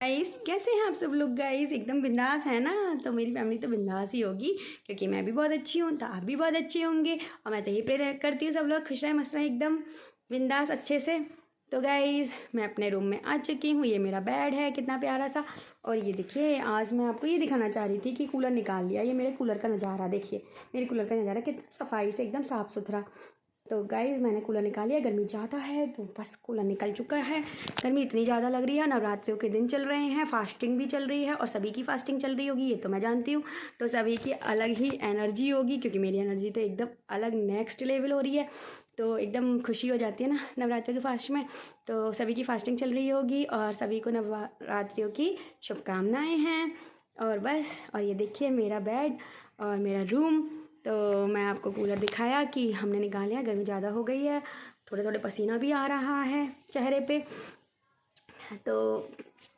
Guys कैसे हैं आप सब लोग। गाइस एकदम बिंदास है ना। तो मेरी फैमिली तो बिंदास ही होगी क्योंकि मैं भी बहुत अच्छी हूँ तो आप भी बहुत अच्छे होंगे। और मैं तो यही प्रे करती हूँ सब लोग खुश रहें मस्त रहें एकदम बिंदास अच्छे से। तो गाइस मैं अपने रूम में आ चुकी हूँ। ये मेरा बेड है कितना प्यारा सा। और ये देखिए आज मैं आपको ये दिखाना चाह रही थी कि कूलर निकाल लिया। ये मेरे कूलर का नज़ारा देखिए। मेरे कूलर का नज़ारा कितना सफाई से एकदम साफ़ सुथरा। तो गाइज़ मैंने कूलर निकाल लिया। गर्मी ज़्यादा है तो बस कूलर निकल चुका है। गर्मी इतनी ज़्यादा लग रही है। नवरात्रियों के दिन चल रहे हैं, फास्टिंग भी चल रही है और सभी की फास्टिंग चल रही होगी ये तो मैं जानती हूँ। तो सभी की अलग ही एनर्जी होगी क्योंकि मेरी एनर्जी तो एकदम अलग नेक्स्ट लेवल हो रही है। तो एकदम खुशी हो जाती है ना नवरात्रि के फास्ट में। तो सभी की फास्टिंग चल रही होगी और सभी को नवरात्रियों की शुभकामनाएँ हैं। और बस और ये देखिए मेरा बेड और मेरा रूम। तो मैं आपको कूलर दिखाया कि हमने निकाल लिया। गर्मी ज़्यादा हो गई है, थोड़े थोड़े पसीना भी आ रहा है चेहरे पे। तो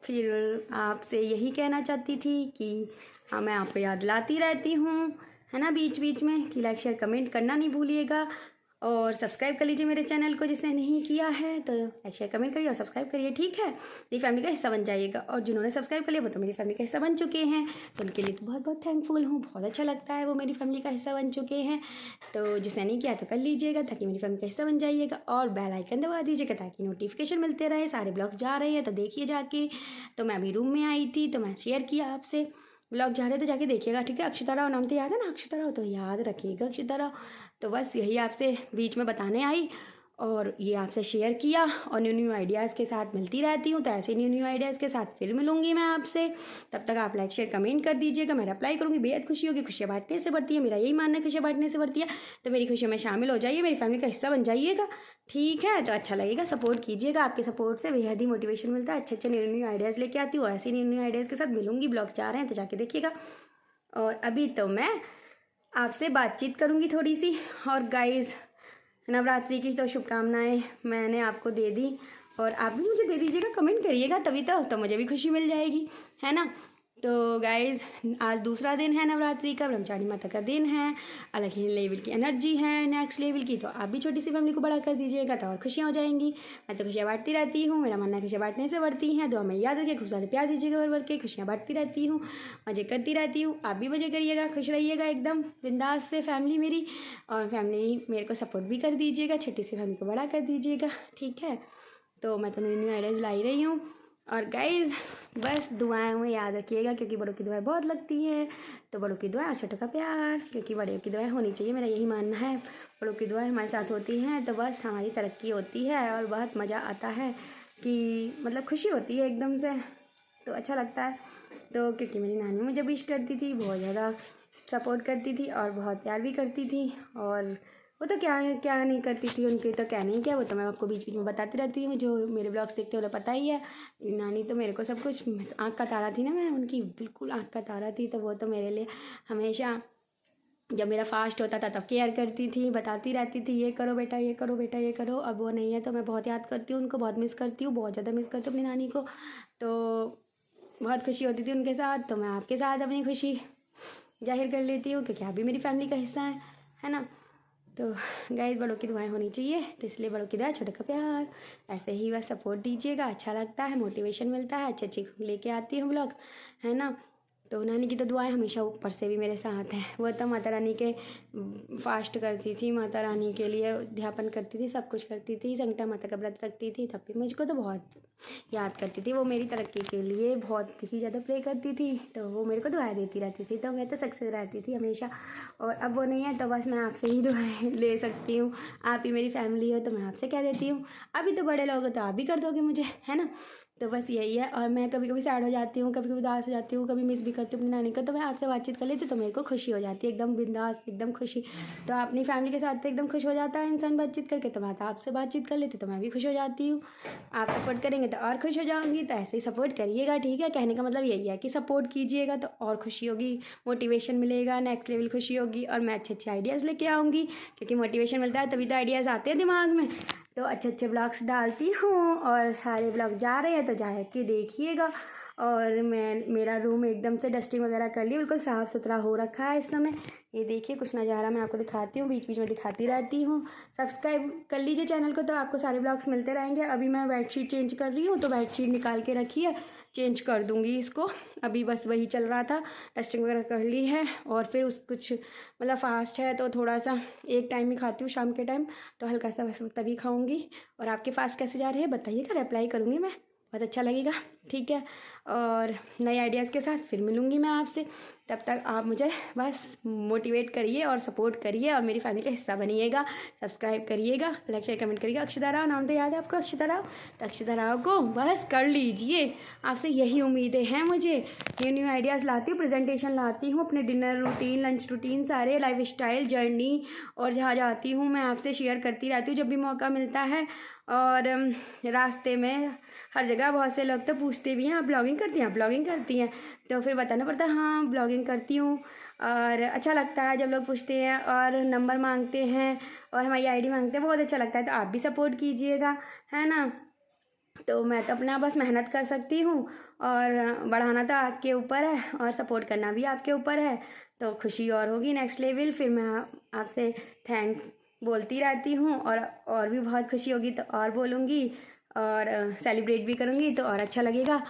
फिर आपसे यही कहना चाहती थी कि हाँ मैं आपको याद लाती रहती हूँ है ना बीच बीच में कि लाइक शेयर कमेंट करना नहीं भूलिएगा। और सब्सक्राइब कर लीजिए मेरे चैनल को जिसने नहीं किया है तो लाइक शेयर कमेंट करिए और सब्सक्राइब करिए ठीक है। मेरी फैमिली का हिस्सा बन जाइएगा। और जिन्होंने सब्सक्राइब कर लिया वो तो मेरी फैमिली का हिस्सा बन चुके हैं तो उनके लिए तो बहुत बहुत थैंकफुल हूँ। बहुत अच्छा लगता है वो मेरी फैमिली का हिस्सा बन चुके हैं। तो जिसने नहीं किया तो कर लीजिएगा ताकि मेरी फैमिली का हिस्सा बन जाइएगा। और बेल आइकन दबा दीजिएगा ताकि नोटिफिकेशन मिलते रहे। सारे ब्लॉग्स जा रहे हैं तो देखिए जाके। तो मैं अभी रूम में आई थी तो मैं शेयर किया आपसे। ब्लॉग जा रहे तो जाके देखिएगा ठीक है। अक्षता राव नाम तो याद है ना। अक्षता राव तो याद रखिएगा अक्षता राव। तो बस यही आपसे बीच में बताने आई और ये आपसे शेयर किया। और न्यू न्यू आइडियाज़ के साथ मिलती रहती हूँ तो ऐसे न्यू न्यू आइडियाज़ के साथ फिर मिलूंगी मैं आपसे। तब तक आप लाइक शेयर कमेंट कर दीजिएगा। मैं रिप्लाई करूँगी। बेहद खुशी होगी। खुशियाँ बांटने से बढ़ती है। मेरा यही मानना है खुशियाँ बांटने से बढ़ती है। तो मेरी खुशियों में शामिल हो जाइए। मेरी फैमिली का हिस्सा बन जाइएगा ठीक है। तो अच्छा लगेगा सपोर्ट कीजिएगा। आपके सपोर्ट से बेहद ही मोटिवेशन मिलता है। अच्छे अच्छे न्यू न्यू आइडियाज़ लेके आती हूँ और ऐसे न्यू न्यू आइडियाज़ के साथ मिलूंगी। ब्लॉग जा रहे हैं तो जाके देखिएगा। और अभी तो मैं आपसे बातचीत करूँगी थोड़ी सी। और गाइस नवरात्रि की तो शुभकामनाएं मैंने आपको दे दी और आप भी मुझे दे दीजिएगा। कमेंट करिएगा तभी तो मुझे भी खुशी मिल जाएगी है ना। तो गाइज़ आज दूसरा दिन है नवरात्रि का। ब्रह्मचारी माता का दिन है। अलग ही लेवल की एनर्जी है नेक्स्ट लेवल की। तो आप भी छोटी सी फैमिली को बड़ा कर दीजिएगा तो और खुशियाँ हो जाएंगी। मैं तो खुशियाँ बांटती रहती हूँ। मेरा मानना है खुशियाँ बांटने से बढ़ती हैं। दुआ में याद रखिए खूब सारे प्यार दीजिएगा भर भर के। खुशियाँ बांटती रहती हूँ मज़े करती रहती हूँ। आप भी मज़े करिएगा खुश रहिएगा एकदम बिंदास से फैमिली मेरी। और फैमिली मेरे को सपोर्ट भी कर दीजिएगा। छोटी सी फैमिली को बड़ा कर दीजिएगा ठीक है। तो मैं तो न्यू न्यू आइडियाज़ ला ही रही हूँ। और गाइज़ बस दुआएं में याद रखिएगा क्योंकि बड़ों की दुआएं बहुत लगती हैं। तो बड़ों की दुआएं और छोटों का प्यार क्योंकि बड़ों की दुआएं होनी चाहिए। मेरा यही मानना है। बड़ों की दुआएं हमारे साथ होती हैं तो बस हमारी तरक्की होती है और बहुत मज़ा आता है कि मतलब खुशी होती है एकदम से। तो अच्छा लगता है। तो क्योंकि मेरी नानी मुझे विश करती थी बहुत ज़्यादा सपोर्ट करती थी और बहुत प्यार भी करती थी। और वो तो क्या क्या नहीं करती थी उनके तो क्या नहीं क्या वो तो मैं आपको बीच बीच में बताती रहती हूँ। जो मेरे ब्लॉग्स देखते हैं उन्हें पता ही है। नानी तो मेरे को सब कुछ आँख का तारा थी ना। मैं उनकी बिल्कुल आँख का तारा थी। तो वो तो मेरे लिए हमेशा जब मेरा फास्ट होता था तब केयर करती थी बताती रहती थी ये करो बेटा ये करो बेटा ये करो। अब वो नहीं है तो मैं बहुत याद करती हूँ उनको। बहुत मिस करती हूँ बहुत ज़्यादा मिस करती हूँ अपनी नानी को। तो बहुत खुशी होती थी उनके साथ। तो मैं आपके साथ अपनी खुशी जाहिर कर लेती हूँ क्योंकि आप भी मेरी फैमिली का हिस्सा है ना। तो गाइस बड़ों की दुआएं होनी चाहिए तो इसलिए बड़ों की दुआ छोटे का प्यार। ऐसे ही बस सपोर्ट दीजिएगा। अच्छा लगता है मोटिवेशन मिलता है। अच्छी अच्छी लेके आती हूँ ब्लॉग है ना। तो नानी की तो दुआएं हमेशा ऊपर से भी मेरे साथ हैं। वो तो माता रानी के फास्ट करती थी। माता रानी के लिए अध्यापन करती थी सब कुछ करती थी। संकटा माता का व्रत रखती थी तब भी मुझको तो बहुत याद करती थी। वो मेरी तरक्की के लिए बहुत ही ज़्यादा प्रे करती थी। तो वो मेरे को दुआएं देती रहती थी तो मैं तो सक्सेस रहती थी हमेशा। और अब वो नहीं है तो बस मैं आपसे ही दुआएं ले सकती हूँ। आप ही मेरी फैमिली हो तो मैं आपसे कह देती हूँ। अभी तो बड़े लोग हो तो आप भी कर दोगे मुझे है ना। तो बस यही है। और मैं कभी कभी सैड हो जाती हूँ कभी कभी उदास हो जाती हूँ कभी मिस भी करती हूँ अपनी नानी को। तो मैं आपसे बातचीत कर लेती तो मेरे को खुशी हो जाती है एकदम बिंदास एकदम खुशी। तो अपनी फैमिली के साथ तो एकदम खुश हो जाता है इंसान बातचीत करके। तो मैं तो आपसे बातचीत कर लेती तो मैं भी खुश हो जाती हूँ। आप सपोर्ट करेंगे तो और खुश हो जाऊँगी। तो ऐसे ही सपोर्ट करिएगा ठीक है। कहने का मतलब यही है कि सपोर्ट कीजिएगा तो और खुशी होगी मोटिवेशन मिलेगा नेक्स्ट लेवल खुशी होगी। और मैं अच्छे अच्छे आइडियाज़ लेके आऊँगी क्योंकि मोटिवेशन मिलता है तभी तो आइडियाज़ आते हैं दिमाग में। तो अच्छे अच्छे ब्लॉग्स डालती हूँ और सारे ब्लॉग जा रहे हैं तो जा के देखिएगा। और मेरा रूम एकदम से डस्टिंग वगैरह कर ली बिल्कुल साफ़ सुथरा हो रखा है इस समय। ये देखिए कुछ नज़ारा मैं आपको दिखाती हूँ बीच बीच में दिखाती रहती हूँ। सब्सक्राइब कर लीजिए चैनल को तो आपको सारे ब्लॉग्स मिलते रहेंगे। अभी मैं बेडशीट चेंज कर रही हूँ तो बेडशीट निकाल के रखी है चेंज कर दूँगी इसको। अभी बस वही चल रहा था, डस्टिंग वगैरह कर ली है और फिर उस कुछ मतलब फ़ास्ट है तो थोड़ा सा एक टाइम ही खाती हूँ शाम के टाइम, तो हल्का सा बस तभी खाऊँगी। और आपके फास्ट कैसे जा रहे हैं बताइएगा, रिप्लाई करूँगी मैं, बहुत अच्छा लगेगा। ठीक है, और नए आइडियाज़ के साथ फिर मिलूँगी मैं आपसे। तब तक आप मुझे बस मोटिवेट करिए और सपोर्ट करिए और मेरी फैमिली का हिस्सा बनिएगा। सब्सक्राइब करिएगा, लाइक शेयर कमेंट करिएगा। अक्षता राव नाम तो याद है आपको, अक्षता राव, तो अक्षता राव को बस कर लीजिए। आपसे यही उम्मीदें हैं मुझे। न्यू न्यू आइडियाज़ लाती हूँ, प्रेजेंटेशन लाती हूँ, अपने डिनर रूटीन, लंच रूटीन, सारे लाइफ स्टाइल, जर्नी और जहाँ जाती हूँ मैं आपसे शेयर करती रहती हूँ जब भी मौका मिलता है। और रास्ते में हर जगह बहुत से लोग तो पूछते भी हैं, आप ब्लॉगिंग करती हैं, आप ब्लॉगिंग करती हैं, तो फिर बताना पड़ता है हाँ ब्लॉगिंग करती हूँ। और अच्छा लगता है जब लोग पूछते हैं और नंबर मांगते हैं और हमारी आईडी मांगते हैं, बहुत अच्छा लगता है। तो आप भी सपोर्ट कीजिएगा, है ना। तो मैं तो अपना बस मेहनत कर सकती हूँ और बढ़ाना तो आपके ऊपर है और सपोर्ट करना भी आपके ऊपर है। तो खुशी और होगी नेक्स्ट लेवल, फिर मैं आपसे थैंक बोलती रहती हूँ और भी बहुत खुशी होगी तो और बोलूँगी और सेलिब्रेट भी करूँगी तो और अच्छा लगेगा।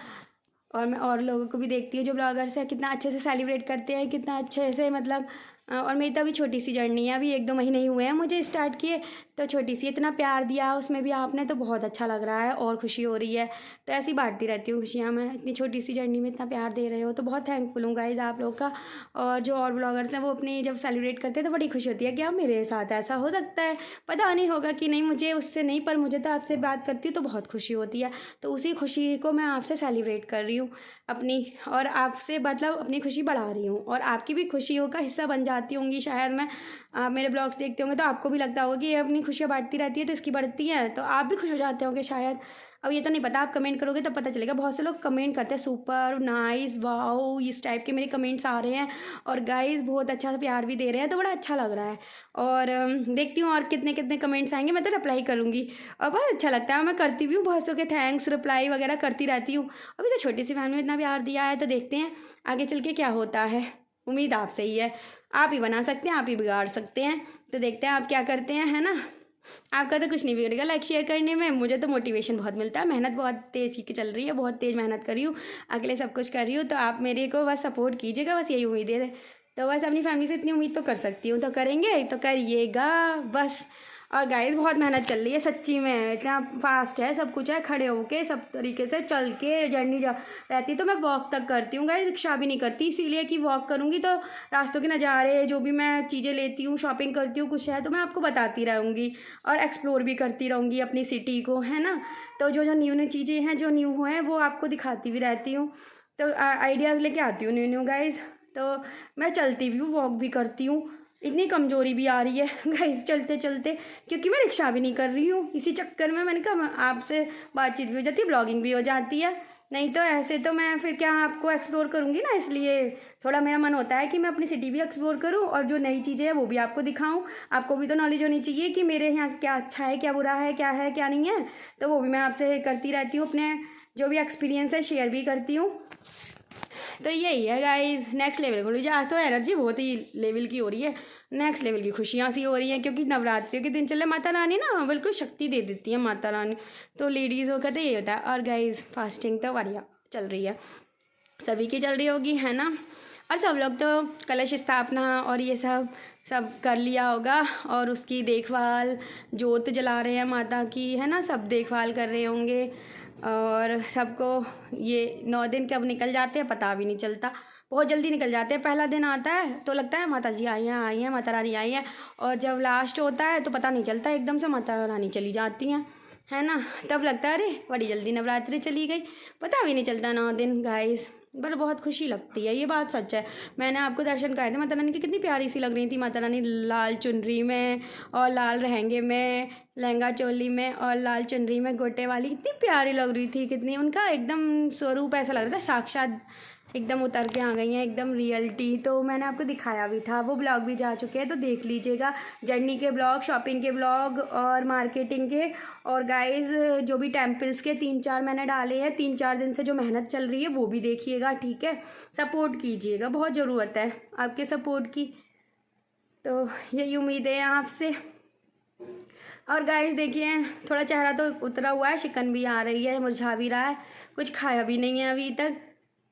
और मैं और लोगों को भी देखती हूँ जो ब्लॉगर्स हैं, कितना अच्छे से सेलिब्रेट करते हैं, कितना अच्छे से मतलब और मेरी तो अभी छोटी सी जर्नी है, अभी 1-2 महीने ही हुए हैं मुझे स्टार्ट किए, तो छोटी सी इतना प्यार दिया उसमें भी आपने, तो बहुत अच्छा लग रहा है और खुशी हो रही है। तो ऐसी बांटती रहती हूँ खुशियाँ मैं, इतनी छोटी सी जर्नी में इतना प्यार दे रहे हो तो बहुत थैंकफुल हूँ गाइज़ आप लोग का। और जो और ब्लॉगर्स हैं वो अपनी जब सेलिब्रेट करते हैं तो बड़ी खुशी होती है कि हाँ मेरे साथ ऐसा हो सकता है। पता नहीं होगा कि नहीं मुझे उससे नहीं, पर मुझे तो आपसे बात करती हूँ तो बहुत खुशी होती है। तो उसी खुशी को मैं आपसे सेलिब्रेट कर रही हूँ अपनी, और आपसे मतलब अपनी खुशी बढ़ा रही हूँ और आपकी भी खुशियों का हिस्सा बन जाती होंगी शायद मैं। आप मेरे ब्लॉग्स देखते होंगे तो आपको भी लगता होगा कि ये अपनी खुशियाँ बांटती रहती है तो इसकी बढ़ती है, तो आप भी खुश हो जाते होंगे शायद। अब ये तो नहीं पता, आप कमेंट करोगे तो पता चलेगा। बहुत से लोग कमेंट करते हैं सुपर नाइस वाओ, इस टाइप के मेरे कमेंट्स आ रहे हैं और गाइस बहुत अच्छा प्यार भी दे रहे हैं, तो बड़ा अच्छा लग रहा है। और देखती हूँ और कितने कितने कमेंट्स आएंगे, मैं तो रिप्लाई करूँगी और बहुत अच्छा लगता है। मैं करती भी हूँ बहुत सौ के थैंक्स, रिप्लाई वगैरह करती रहती हूँ। अभी तो छोटी सी फैमिली में इतना प्यार दिया है तो देखते हैं आगे चल के क्या होता है। उम्मीद आपसे ही है, आप ही बना सकते हैं, आप ही बिगाड़ सकते हैं, तो देखते हैं आप क्या करते हैं, है ना। आपका तो कुछ नहीं बिगड़ेगा लाइक शेयर करने में, मुझे तो मोटिवेशन बहुत मिलता है। मेहनत बहुत तेज़ की चल रही है, बहुत तेज़ मेहनत कर रही हूँ, अगले सब कुछ कर रही हूँ, तो आप मेरे को बस सपोर्ट कीजिएगा, बस यही उम्मीद है। तो बस अपनी फैमिली से इतनी उम्मीद तो कर सकती हूँ, तो करेंगे तो करिएगा बस। और गाइस बहुत मेहनत चल रही है सच्ची में, इतना फास्ट है सब कुछ है, खड़े होके सब तरीके से चल के जर्नी जा रहती, तो मैं वॉक तक करती हूँ गाइस, रिक्शा भी नहीं करती, इसीलिए कि वॉक करूँगी तो रास्तों के नज़ारे जो भी मैं चीज़ें लेती हूँ, शॉपिंग करती हूँ, कुछ है तो मैं आपको बताती रहूँगी और एक्सप्लोर भी करती रहूँगी अपनी सिटी को, है ना। तो जो जो न्यू न्यू चीज़ें हैं जो न्यू हैं वो आपको दिखाती भी रहती हूँ, तो आइडियाज़ लेके आती हूँ न्यू न्यू गाइस। तो मैं चलती भी हूँ, वॉक भी करती हूँ, इतनी कमज़ोरी भी आ रही है गाइस चलते चलते, क्योंकि मैं रिक्शा भी नहीं कर रही हूँ, इसी चक्कर में मैंने कहा आपसे बातचीत भी हो जाती है, ब्लॉगिंग भी हो जाती है। नहीं तो ऐसे तो मैं फिर क्या आपको एक्सप्लोर करूँगी ना, इसलिए थोड़ा मेरा मन होता है कि मैं अपनी सिटी भी एक्सप्लोर करूँ और जो नई चीज़ें हैं वो भी आपको दिखाऊँ। आपको भी तो नॉलेज होनी चाहिए कि मेरे यहाँ क्या अच्छा है, क्या बुरा है, क्या नहीं है, तो वो भी मैं आपसे करती रहती हूँ, अपने जो भी एक्सपीरियंस है शेयर भी करती हूँ। तो यही है गाइस, नेक्स्ट लेवल को लीजिए। आज तो एनर्जी बहुत ही लेवल की हो रही है, नेक्स्ट लेवल की खुशियाँ सी हो रही हैं, क्योंकि नवरात्रि के दिन चले माता रानी ना बिल्कुल शक्ति दे देती है माता रानी, तो लेडीज़ों का तो ये होता है। और गाइस फास्टिंग तो बढ़िया चल रही है, सभी की चल रही होगी, है ना। और सब लोग तो कलश स्थापना और ये सब सब कर लिया होगा और उसकी देखभाल, जोत जला रहे हैं माता की, है ना, सब देखभाल कर रहे होंगे। और सबको ये 9 दिन कब निकल जाते हैं पता भी नहीं चलता, बहुत जल्दी निकल जाते हैं। पहला दिन आता है तो लगता है माता जी आई हैं, माता रानी आई हैं, और जब लास्ट होता है तो पता नहीं चलता, एकदम से माता रानी चली जाती हैं, है ना। तब लगता है अरे बड़ी जल्दी नवरात्रि चली गई, पता भी नहीं चलता 9 दिन गाइस, पर बहुत खुशी लगती है, ये बात सच है। मैंने आपको दर्शन कराए थे माता रानी की, कितनी प्यारी सी लग रही थी माता रानी, लाल चुनरी में और लाल लहंगे में, लहंगा चोली में और लाल चुनरी में गोटे वाली, कितनी प्यारी लग रही थी, कितनी उनका एकदम स्वरूप ऐसा लग रहा था साक्षात एकदम उतर के आ गई हैं, एकदम रियलिटी। तो मैंने आपको दिखाया भी था, वो ब्लॉग भी जा चुके हैं तो देख लीजिएगा, जर्नी के ब्लॉग, शॉपिंग के ब्लॉग और मार्केटिंग के। और गाइस जो भी टेम्पल्स के 3-4 मैंने डाले हैं, 3-4 दिन से जो मेहनत चल रही है वो भी देखिएगा, ठीक है। सपोर्ट कीजिएगा, बहुत ज़रूरत है आपके सपोर्ट की, तो यही उम्मीद है आपसे। और गाइस देखिए थोड़ा चेहरा तो उतरा हुआ है, शिकन भी आ रही है, मुरझा भी रहा है, कुछ खाया भी नहीं है अभी तक,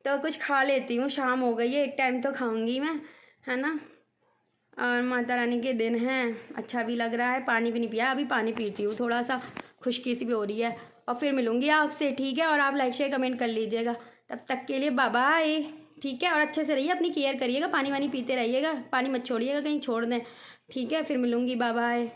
तो कुछ खा लेती हूँ, शाम हो गई है, एक टाइम तो खाऊंगी मैं, है ना। और माता रानी के दिन हैं, अच्छा भी लग रहा है, पानी भी नहीं पिया, अभी पानी पीती हूँ, थोड़ा सा खुश्की सी भी हो रही है। और फिर मिलूँगी आपसे, ठीक है। और आप लाइक शेयर कमेंट कर लीजिएगा, तब तक के लिए बाय बाय, ठीक है। और अच्छे से रहिए, अपनी केयर करिएगा, पानी वानी पीते रहिएगा, पानी मत छोड़िएगा कहीं छोड़ दें, ठीक है। फिर मिलूँगी, बाय बाय।